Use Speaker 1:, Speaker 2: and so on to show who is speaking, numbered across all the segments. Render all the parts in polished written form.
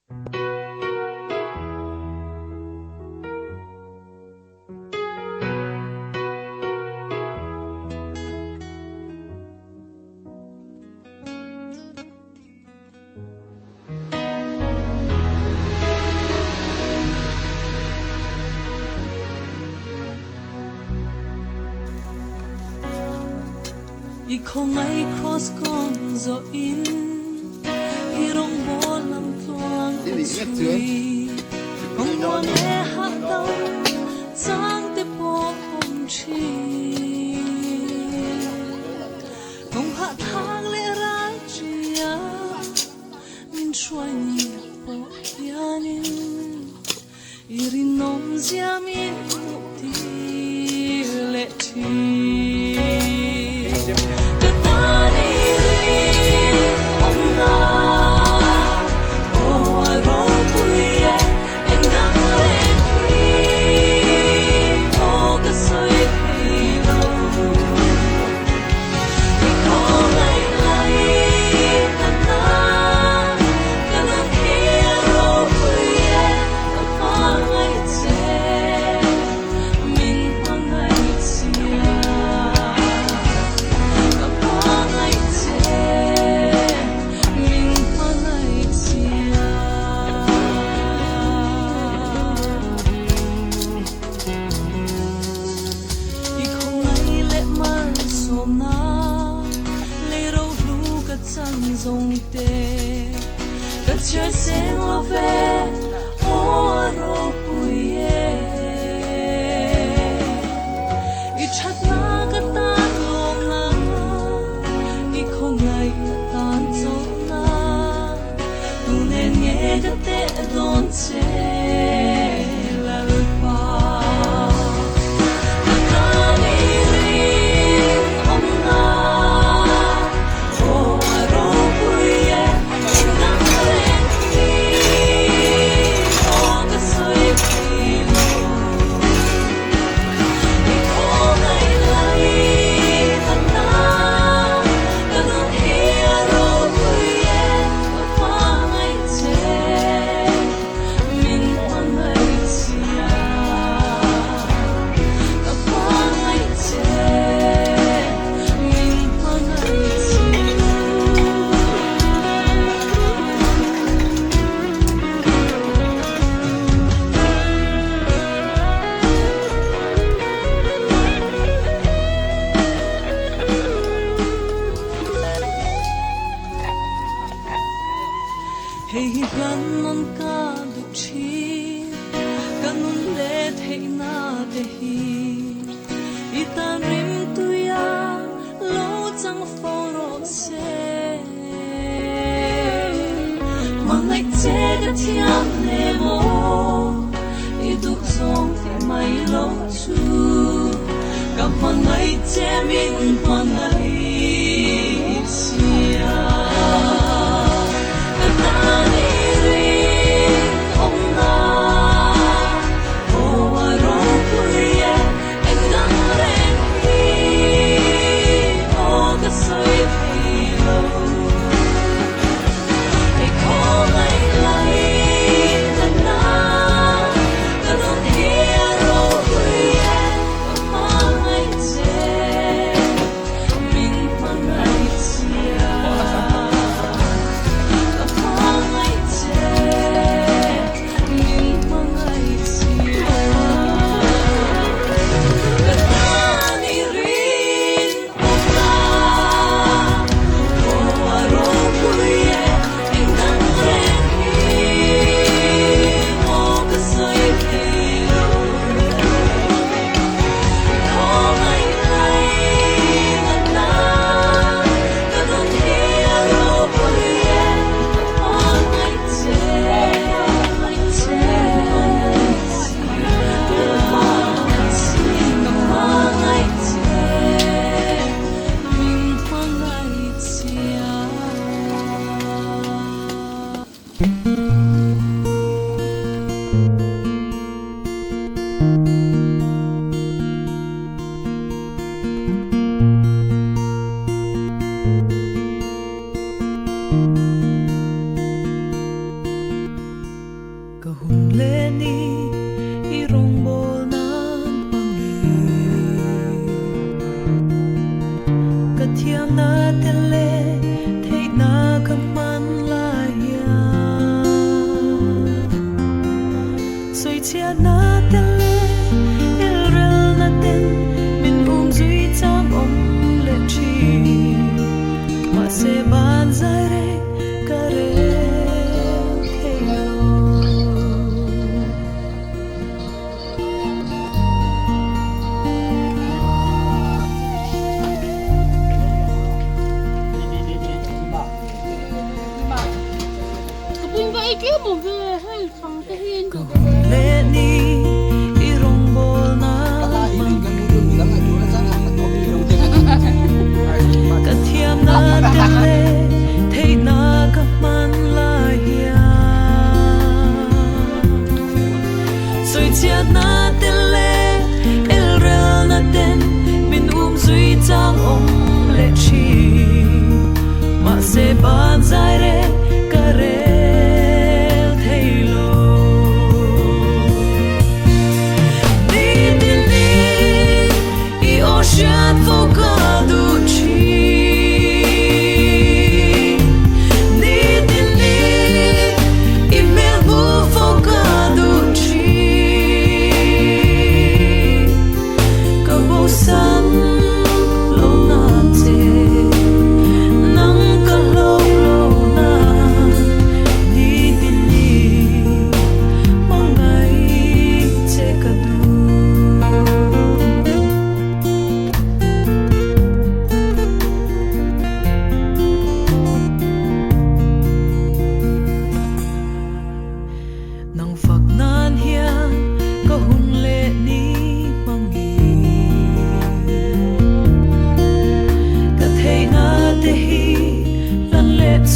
Speaker 1: I không ai cross con zo in I rong bo lam tuang chui Ông hoa nghe hát tâm Giang tế bộ ông chi Ông hạ thang lệ ra chia Min chuai ni bộ yanin I rin nom zia min mục ti lệ chi Trời sẽ ngó về ô rô bùi I chát na cả ta lòng na I không ngày tan gió na Tu nên nghe cả tệ đón chê là lời pa Ta đi rin ông na ô rô bùi Hey gan non ka du chi kanun le thei na te hi itan rim tu ya lo chang fo ro se mang lai che ka thiam le mo I du song ti mai lo chu ka mang lai che min mang lai sia gặp man la ya soi chia na tele el rel na ten min duy cham om le chi ma se ban zai re kare
Speaker 2: Cái một cái hay thằng cái hiên của
Speaker 1: lệ ni irong bol na ka thiam na tele thei na ka man la ya soi chia na tele el rel na ten min duy chang om le chi ma se ban zai re kare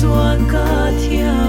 Speaker 1: chuan ka thia